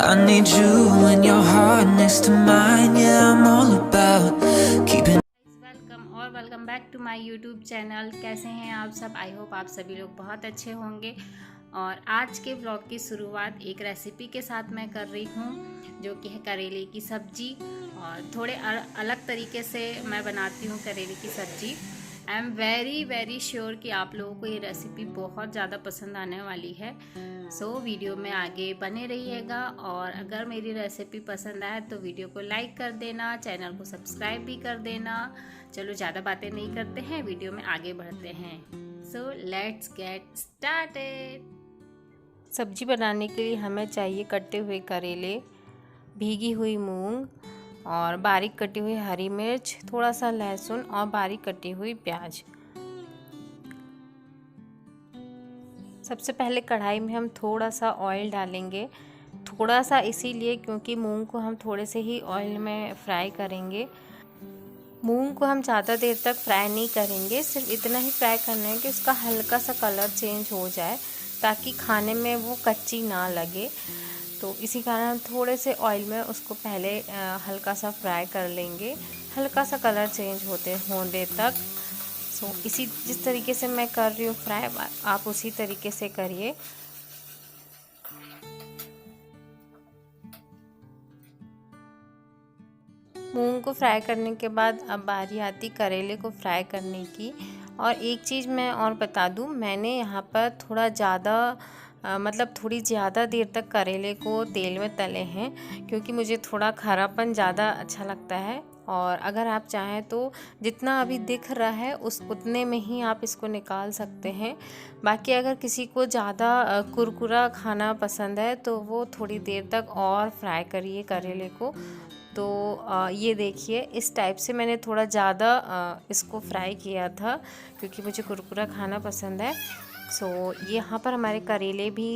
I need you and your heart next to mine. Yeah, I'm all about keeping. Welcome back to my YouTube channel. कैसे हैं आप सब? I hope आप सभी लोग बहुत अच्छे होंगे। और आज के ब्लॉग की शुरुआत एक रेसिपी के साथ मैं कर रही हूँ, जो कि है करेले की सब्जी। और थोड़े अलग तरीके से मैं बनाती हूँ करेले की सब्जी। आई एम वेरी श्योर कि आप लोगों को ये रेसिपी बहुत ज़्यादा पसंद आने वाली है। सो वीडियो में आगे बने रहिएगा। और अगर मेरी रेसिपी पसंद आए तो वीडियो को लाइक कर देना, चैनल को सब्सक्राइब भी कर देना। चलो ज़्यादा बातें नहीं करते हैं, वीडियो में आगे बढ़ते हैं। So let's get started. सब्जी बनाने के लिए हमें चाहिए कटे हुए करेले, भीगी हुई मूंग और बारीक कटी हुई हरी मिर्च, थोड़ा सा लहसुन और बारीक कटी हुई प्याज। सबसे पहले कढ़ाई में हम थोड़ा सा ऑयल डालेंगे। थोड़ा सा इसीलिए क्योंकि मूंग को हम थोड़े से ही ऑयल में फ्राई करेंगे। मूंग को हम ज़्यादा देर तक फ्राई नहीं करेंगे, सिर्फ इतना ही फ्राई करना है कि उसका हल्का सा कलर चेंज हो जाए, ताकि खाने में वो कच्ची ना लगे। तो इसी कारण हम थोड़े से ऑयल में उसको पहले हल्का सा फ्राई कर लेंगे, हल्का सा कलर चेंज होने तक। सो इसी जिस तरीके से मैं कर रही हूँ फ्राई, आप उसी तरीके से करिए। मूंग को फ्राई करने के बाद अब बारी आती करेले को फ्राई करने की। और एक चीज़ मैं और बता दूं, मैंने यहाँ पर थोड़ा ज़्यादा थोड़ी ज़्यादा देर तक करेले को तेल में तले हैं, क्योंकि मुझे थोड़ा खरापन ज़्यादा अच्छा लगता है। और अगर आप चाहें तो जितना अभी दिख रहा है उतने में ही आप इसको निकाल सकते हैं। बाकी अगर किसी को ज़्यादा कुरकुरा खाना पसंद है तो वो थोड़ी देर तक और फ्राई करिए करेले को। तो ये देखिए, इस टाइप से मैंने थोड़ा ज़्यादा इसको फ्राई किया था, क्योंकि मुझे कुरकुरा खाना पसंद है। सो यहाँ पर हमारे करेले भी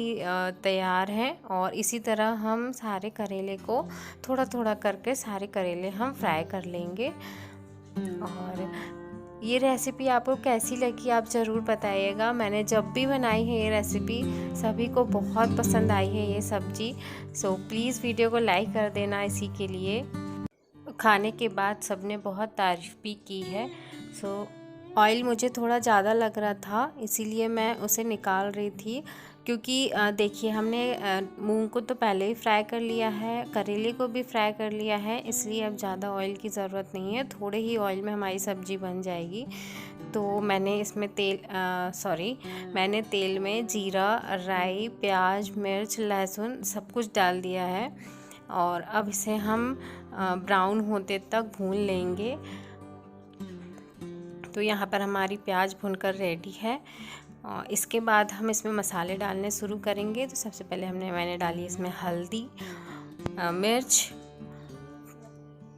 तैयार हैं। और इसी तरह हम सारे करेले को थोड़ा थोड़ा करके सारे करेले हम फ्राई कर लेंगे। और ये रेसिपी आपको कैसी लगी आप ज़रूर बताइएगा। मैंने जब भी बनाई है ये रेसिपी, सभी को बहुत पसंद आई है ये सब्ज़ी। सो प्लीज़ वीडियो को लाइक कर देना इसी के लिए। खाने के बाद सबने बहुत तारीफ़ भी की है। सो ऑयल मुझे थोड़ा ज़्यादा लग रहा था, इसीलिए मैं उसे निकाल रही थी। क्योंकि देखिए, हमने मूंग को तो पहले ही फ्राई कर लिया है, करेले को भी फ्राई कर लिया है, इसलिए अब ज़्यादा ऑयल की ज़रूरत नहीं है। थोड़े ही ऑयल में हमारी सब्ज़ी बन जाएगी। तो मैंने इसमें मैंने तेल में जीरा, राई, प्याज, मिर्च, लहसुन सब कुछ डाल दिया है। और अब इसे हम ब्राउन होते तक भून लेंगे। तो यहाँ पर हमारी प्याज भूनकर रेडी है। और इसके बाद हम इसमें मसाले डालने शुरू करेंगे। तो सबसे पहले मैंने डाली इसमें हल्दी, मिर्च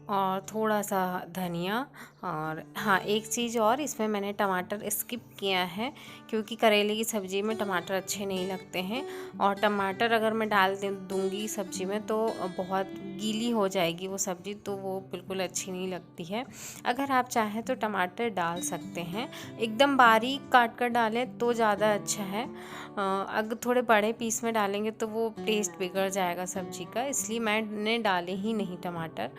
और थोड़ा सा धनिया। और हाँ, एक चीज़ और, इसमें मैंने टमाटर स्किप किया है, क्योंकि करेले की सब्ज़ी में टमाटर अच्छे नहीं लगते हैं। और टमाटर अगर मैं डाल दूँगी सब्ज़ी में तो बहुत गीली हो जाएगी वो सब्ज़ी, तो वो बिल्कुल अच्छी नहीं लगती है। अगर आप चाहें तो टमाटर डाल सकते हैं, एकदम बारीक काट कर डालें तो ज़्यादा अच्छा है। अगर थोड़े बड़े पीस में डालेंगे तो वो टेस्ट बिगड़ जाएगा सब्ज़ी का, इसलिए मैंने डाले ही नहीं टमाटर।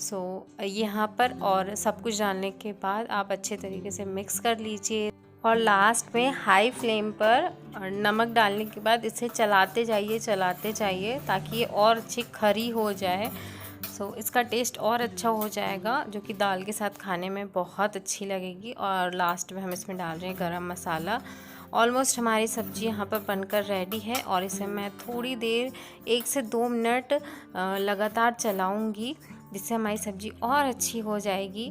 सो यहाँ पर और सब कुछ डालने के बाद आप अच्छे तरीके से मिक्स कर लीजिए। और लास्ट में हाई फ्लेम पर और नमक डालने के बाद इसे चलाते जाइए ताकि ये और अच्छी खरी हो जाए। सो इसका टेस्ट और अच्छा हो जाएगा, जो कि दाल के साथ खाने में बहुत अच्छी लगेगी। और लास्ट में हम इसमें डाल रहे हैं गरम मसाला। ऑलमोस्ट हमारी सब्ज़ी यहाँ पर बनकर रेडी है। और इसे मैं थोड़ी देर 1 से 2 मिनट लगातार चलाऊँगी, जिससे हमारी सब्ज़ी और अच्छी हो जाएगी।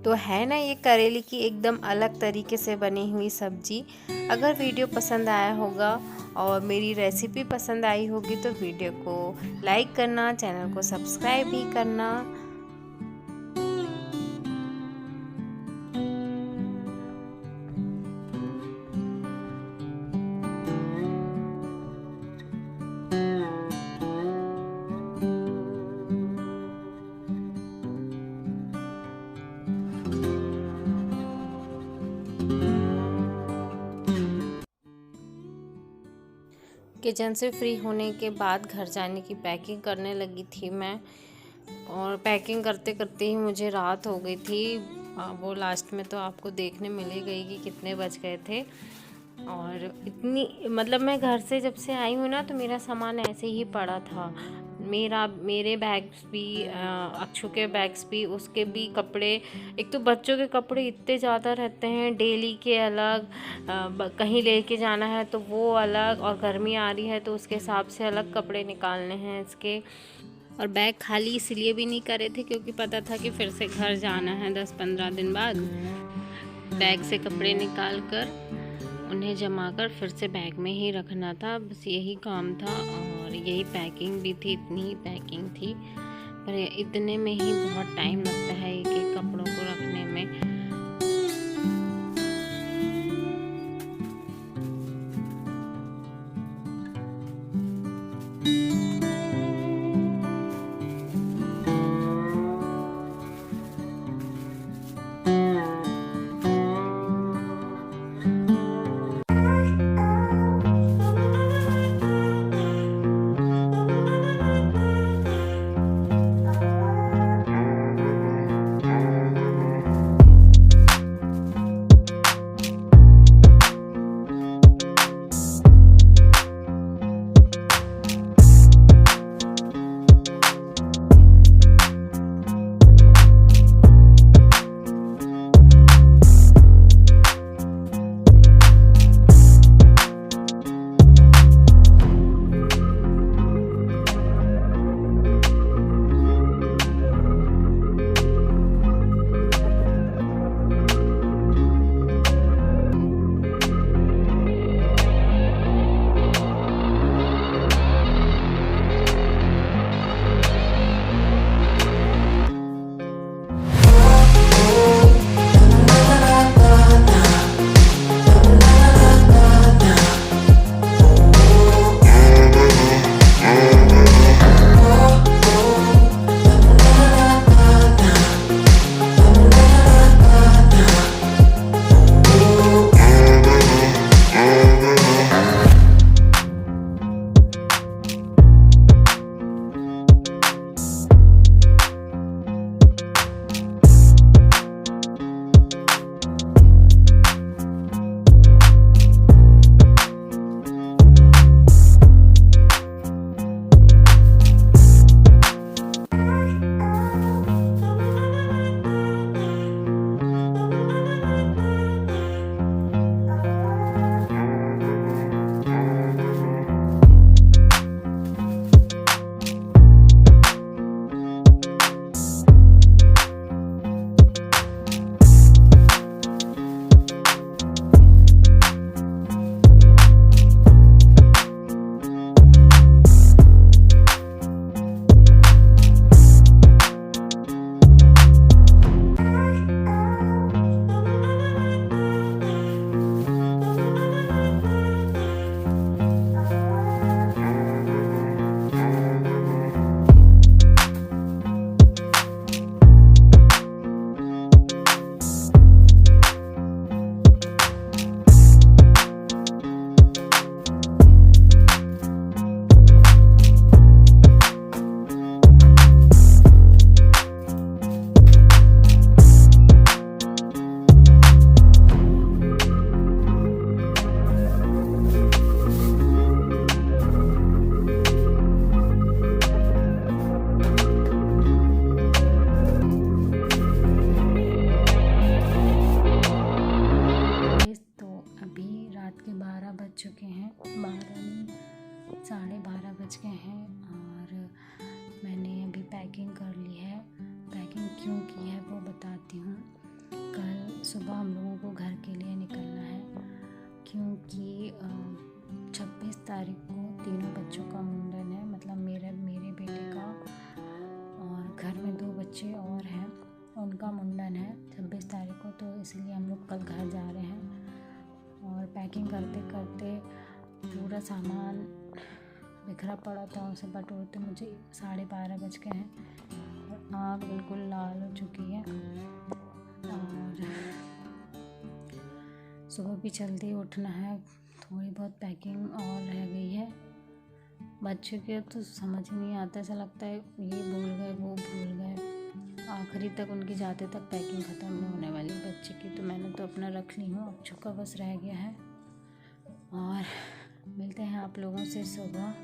तो है ना ये करेले की एकदम अलग तरीके से बनी हुई सब्ज़ी। अगर वीडियो पसंद आया होगा और मेरी रेसिपी पसंद आई होगी तो वीडियो को लाइक करना, चैनल को सब्सक्राइब भी करना। किचन से फ्री होने के बाद घर जाने की पैकिंग करने लगी थी मैं, और पैकिंग करते करते ही मुझे रात हो गई थी। वो लास्ट में तो आपको देखने मिल ही गई कि कितने बज गए थे। और इतनी मतलब मैं घर से जब से आई हूँ ना, तो मेरा सामान ऐसे ही पड़ा था। मेरे बैग्स भी, अक्षु के बैग्स भी, उसके भी कपड़े। एक तो बच्चों के कपड़े इतने ज़्यादा रहते हैं, डेली के अलग, कहीं लेके जाना है तो वो अलग, और गर्मी आ रही है तो उसके हिसाब से अलग कपड़े निकालने हैं इसके। और बैग खाली इसलिए भी नहीं करे थे क्योंकि पता था कि फिर से घर जाना है 10-15 दिन बाद। बैग से कपड़े निकाल कर उन्हें जमा कर फिर से बैग में ही रखना था, बस यही काम था। और यही पैकिंग भी थी, इतनी ही पैकिंग थी, पर इतने में ही बहुत टाइम लगता है एक एक कपड़ों को रखने में। चुके हैं, 12:30 बज गए हैं और मैंने अभी पैकिंग कर ली है। पैकिंग क्यों की है वो बताती हूँ। कल सुबह हम लोगों को घर के लिए निकलना है क्योंकि 26 तारीख को तीनों बच्चों का मुंडन है, मतलब मेरे बेटे का और घर में 2 बच्चे और हैं, उनका मुंडन है 26 तारीख को, तो इसलिए हम लोग कल घर जा रहे हैं। और पैकिंग करते करते पूरा सामान बिखरा पड़ा था, उसे बटोरते मुझे 12:30 बज गए हैं और आँख बिल्कुल लाल हो चुकी है। और सुबह भी जल्दी उठना है, थोड़ी बहुत पैकिंग और रह गई है बच्चों के तो समझ ही नहीं आता, ऐसा लगता है ये भूल गए वो भूल गए। आखिरी तक उनकी जाते तक पैकिंग ख़त्म नहीं होने वाली बच्चे की। तो मैंने तो अपना रख ली हूँ, अब छुका बस रह गया है। और मिलते हैं आप लोगों से सुबह।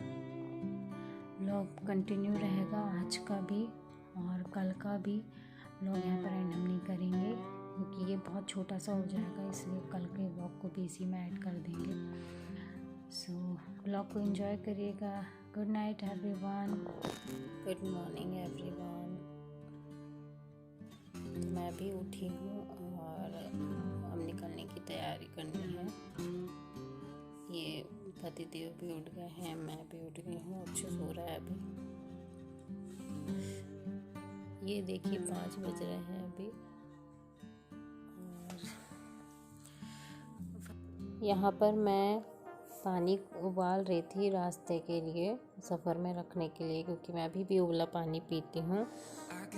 व्लॉग कंटिन्यू रहेगा आज का भी और कल का भी। व्लॉग यहाँ पर एंड हम नहीं करेंगे क्योंकि ये बहुत छोटा सा हो जाएगा, इसलिए कल के व्लॉग को भी इसी में ऐड कर देंगे। सो व्लॉग को एंजॉय करिएगा। Good night everyone. Good morning everyone. मैं भी उठी हूँ और अब निकलने की तैयारी करनी है। ये पतिदेव भी उठ गए हैं, मैं भी उठ गई हूँ। अच्छे सो रहा है अभी। ये देखिए 5 बज रहे हैं अभी। और यहाँ पर मैं पानी उबाल रही थी रास्ते के लिए, सफ़र में रखने के लिए, क्योंकि मैं अभी भी उबला पानी पीती हूँ।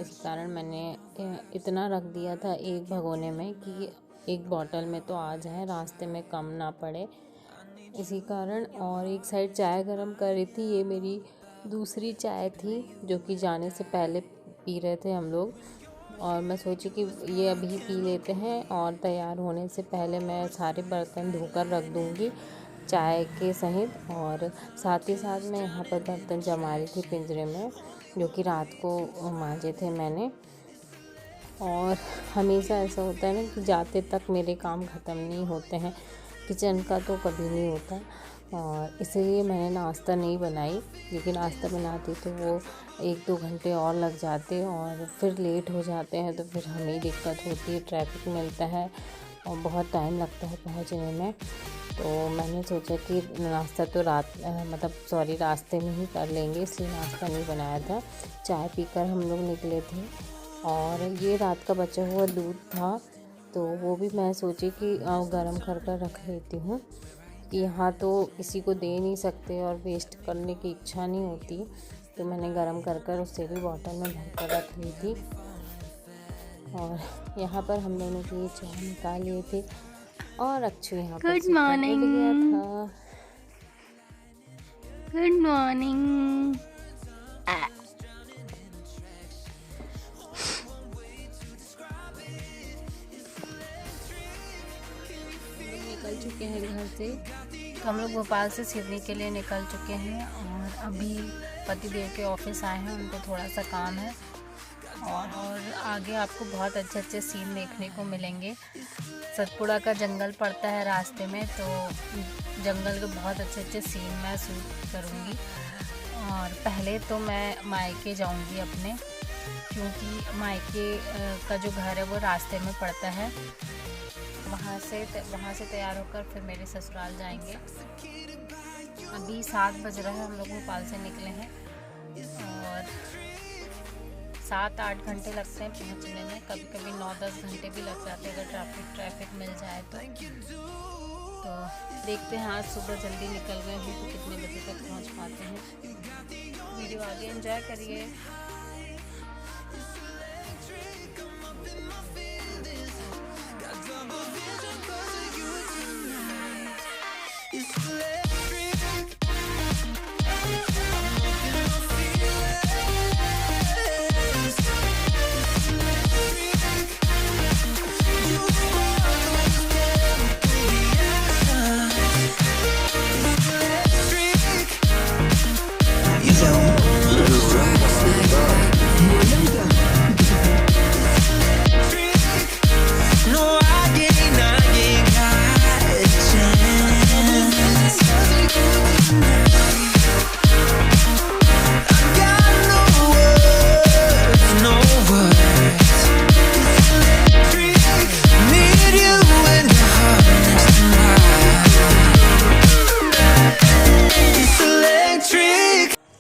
इस कारण मैंने इतना रख दिया था एक भगोने में कि एक बॉटल में तो आ जाए, रास्ते में कम ना पड़े, इसी कारण। और एक साइड चाय गरम कर रही थी। ये मेरी दूसरी चाय थी जो कि जाने से पहले पी रहे थे हम लोग, और मैं सोची कि ये अभी पी लेते हैं और तैयार होने से पहले मैं सारे बर्तन धोकर रख दूँगी चाय के सहित। और साथ ही साथ मैं यहाँ पर बर्तन जमा रही थी पिंजरे में, जो कि रात को मांजे थे मैंने। और हमेशा ऐसा होता है ना कि जाते तक मेरे काम ख़त्म नहीं होते हैं, किचन का तो कभी नहीं होता। और इसलिए मैंने नाश्ता नहीं बनाई, क्योंकि नाश्ता बनाती तो वो 1-2 घंटे और लग जाते और फिर लेट हो जाते हैं, तो फिर हमें दिक्कत होती है, ट्रैफिक मिलता है और बहुत टाइम लगता है पहुंचने में। तो मैंने सोचा कि नाश्ता तो रास्ते में ही कर लेंगे, इसलिए नाश्ता नहीं बनाया था। चाय पीकर हम लोग निकले थे। और ये रात का बचा हुआ दूध था, तो वो भी मैं सोची कि गरम कर रख लेती हूँ, कि यहाँ तो किसी को दे नहीं सकते और वेस्ट करने की इच्छा नहीं होती। तो मैंने गरम कर उसे भी बॉटल में भर कर रख ली थी। और यहाँ पर हम लोगों ने ये चाय निकाल लिए थे और अच्छी यहाँ पर गुड मॉर्निंग। गया था। Good morning. निकल चुके हैं घर से। तो हम लोग भोपाल से सिडनी के लिए निकल चुके हैं और अभी पतिदेव के ऑफिस आए हैं, उनको थोड़ा सा काम है। और आगे आपको बहुत अच्छे अच्छे सीन देखने को मिलेंगे। सतपुड़ा का जंगल पड़ता है रास्ते में, तो जंगल के बहुत अच्छे अच्छे सीन मैं शूट करूँगी। और पहले तो मैं मायके जाऊँगी अपने, क्योंकि मायके का जो घर है वो रास्ते में पड़ता है। वहाँ से तैयार होकर फिर मेरे ससुराल जाएंगे। अभी 7 बज रहे हैं, हम लोग भोपाल से निकले हैं और 7-8 घंटे लगते हैं पहुँचने में। कभी कभी 9-10 घंटे भी लग जाते हैं अगर ट्रैफिक मिल जाए तो देखते हैं आज सुबह जल्दी निकल गए हैं तो कितने बजे तक पहुँच पाते हैं। वीडियो आगे एंजॉय करिए।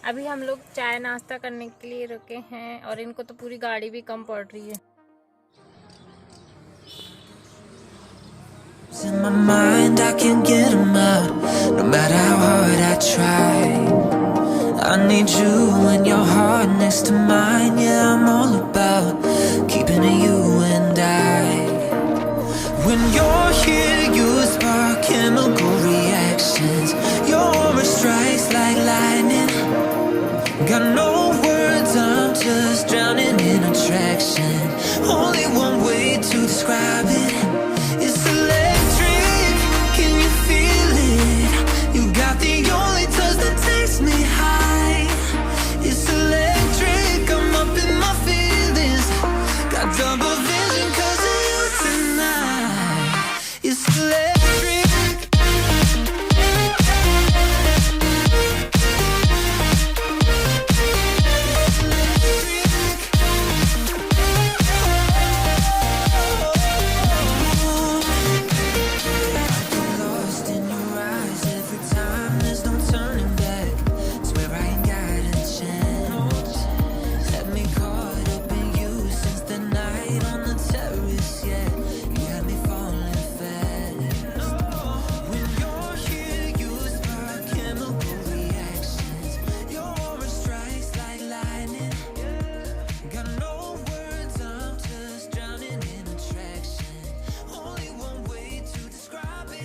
अभी हम लोग चाय नाश्ता करने के लिए रुके हैं और इनको तो पूरी गाड़ी भी कम पड़ रही है। In my mind, I can't get them out, no matter how hard I try. I need you and your heart next to mine. Yeah, I'm all about keeping it you and I. When you're here, you spark chemical reactions. Your aura strikes like lightning. Got no words, I'm just drowning in attraction. Only one way to describe it. It's electric, can you feel it? You got the only touch that takes me high. It's electric, I'm up in my feelings. Got double vision 'cause of you tonight. It's electric. Lost in your eyes every time, there's no turning back. Swear I ain't got a chance. Had me caught up in you since the night on the terrace, yeah. You had me falling fast. When you're here, you spark chemical reactions. Your aura strikes like lightning. Got no words, I'm just drowning in attraction. Only one way to describe it.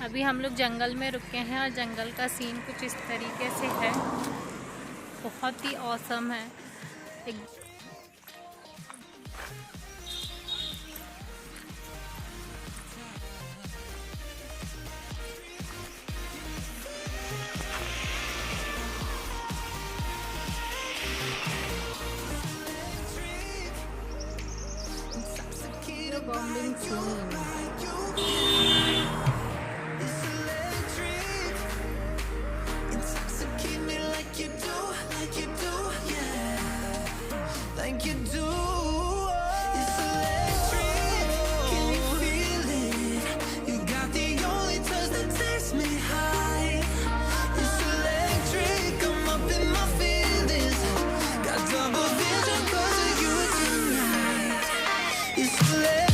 अभी हम लोग जंगल में रुके हैं और जंगल का scene कुछ इस तरीके से है। बहुत ही औसम है। एक bombing scene. It's electric. Intoxicate me like you do, yeah, like you do. It's electric. Can you feel it? You got the only touch that takes me high. It's electric. I'm up in my feelings. Got double vision 'cause of you tonight. It's electric.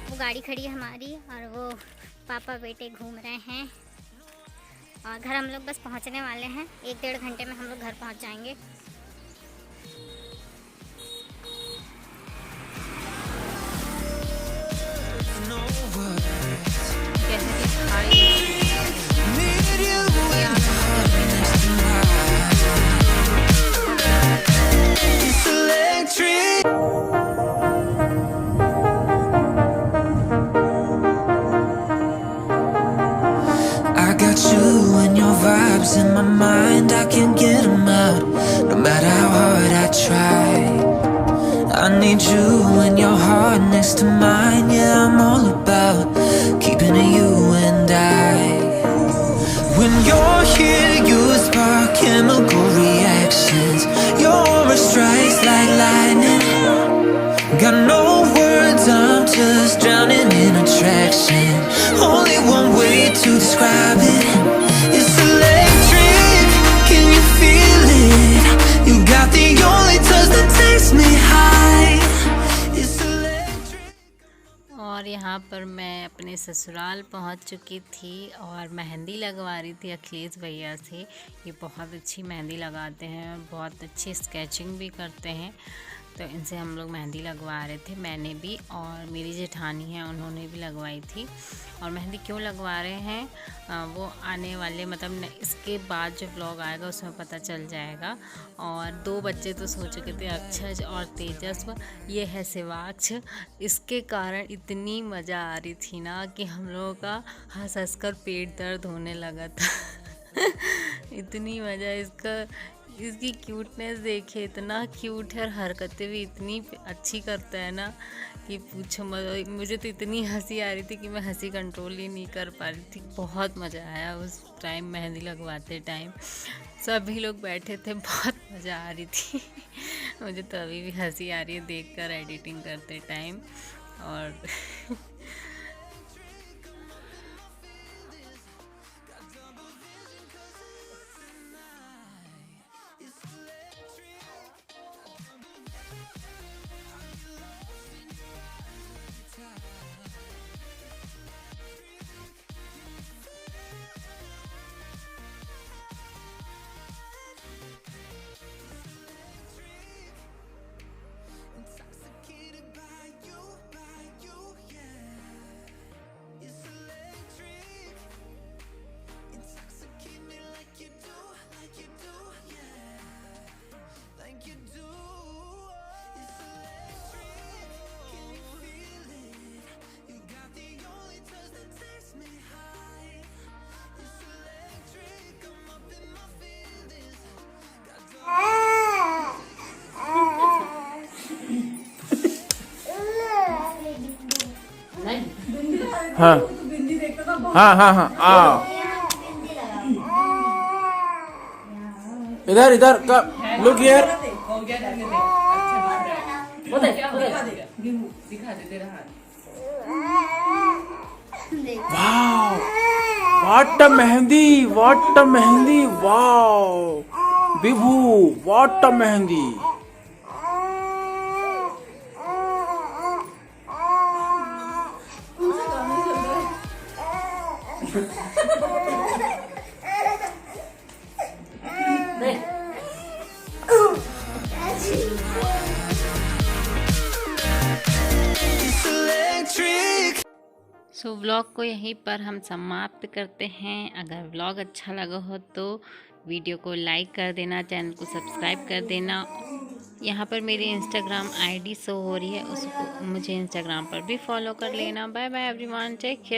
वो गाड़ी खड़ी है हमारी और वो पापा बेटे घूम रहे हैं और घर हम लोग बस पहुंचने वाले हैं। 1-1.5 घंटे में हम लोग घर पहुंच जाएंगे। No words. गहरी खाई। Need you in next to mine. It's electric. I got you and your vibes in my mind. I can't get them out, no matter how hard I try. I need you and your heart next to mine. Yeah, I'm all about keeping it you and I. When you're here, you spark chemical reactions. Your aura strikes like lightning. Got no words, I'm just drowning in attraction. Only one way to describe it. It's electric, can you feel it? You got the only touch that takes me high. It's electric. और यहाँ पर मैं अपने ससुराल पहुँच चुकी थी और मेहंदी लगवा रही थी अखिलेश भैया से। ये बहुत अच्छी मेहंदी लगाते हैं और बहुत अच्छी स्केचिंग भी करते हैं, तो इनसे हम लोग मेहंदी लगवा रहे थे। मैंने भी और मेरी जेठानी है उन्होंने भी लगवाई थी। और मेहंदी क्यों लगवा रहे हैं वो आने वाले मतलब इसके बाद जो व्लॉग आएगा उसमें पता चल जाएगा। और 2 बच्चे तो सो चुके थे, अक्षज और तेजस्व। ये है शिवाक्ष। इसके कारण इतनी मज़ा आ रही थी ना कि हम लोगों का हंस हंस कर पेट दर्द होने लगा था। इतनी मज़ा इसकी क्यूटनेस देखे, इतना क्यूट है और हरकतें भी इतनी अच्छी करता है ना कि पूछो मत। मुझे तो इतनी हंसी आ रही थी कि मैं हंसी कंट्रोल ही नहीं कर पा रही थी। बहुत मज़ा आया उस टाइम मेहंदी लगवाते टाइम। सभी लोग बैठे थे, बहुत मज़ा आ रही थी। मुझे तो अभी भी हंसी आ रही है देखकर एडिटिंग करते टाइम। और हाँ हाँ हाँ हाँ आ इधर इधर look here. Wow what a mehndi, what a mehndi, wow Vibhu what a mehndi. It's electric. So vlog को यहीं पर हम समाप्त करते हैं। अगर व्लॉग अच्छा लगा हो तो वीडियो को लाइक कर देना, चैनल को सब्सक्राइब कर देना। यहाँ पर मेरी इंस्टाग्राम आईडी शो हो रही है, उसको मुझे इंस्टाग्राम पर भी फॉलो कर लेना। Bye bye everyone, take care.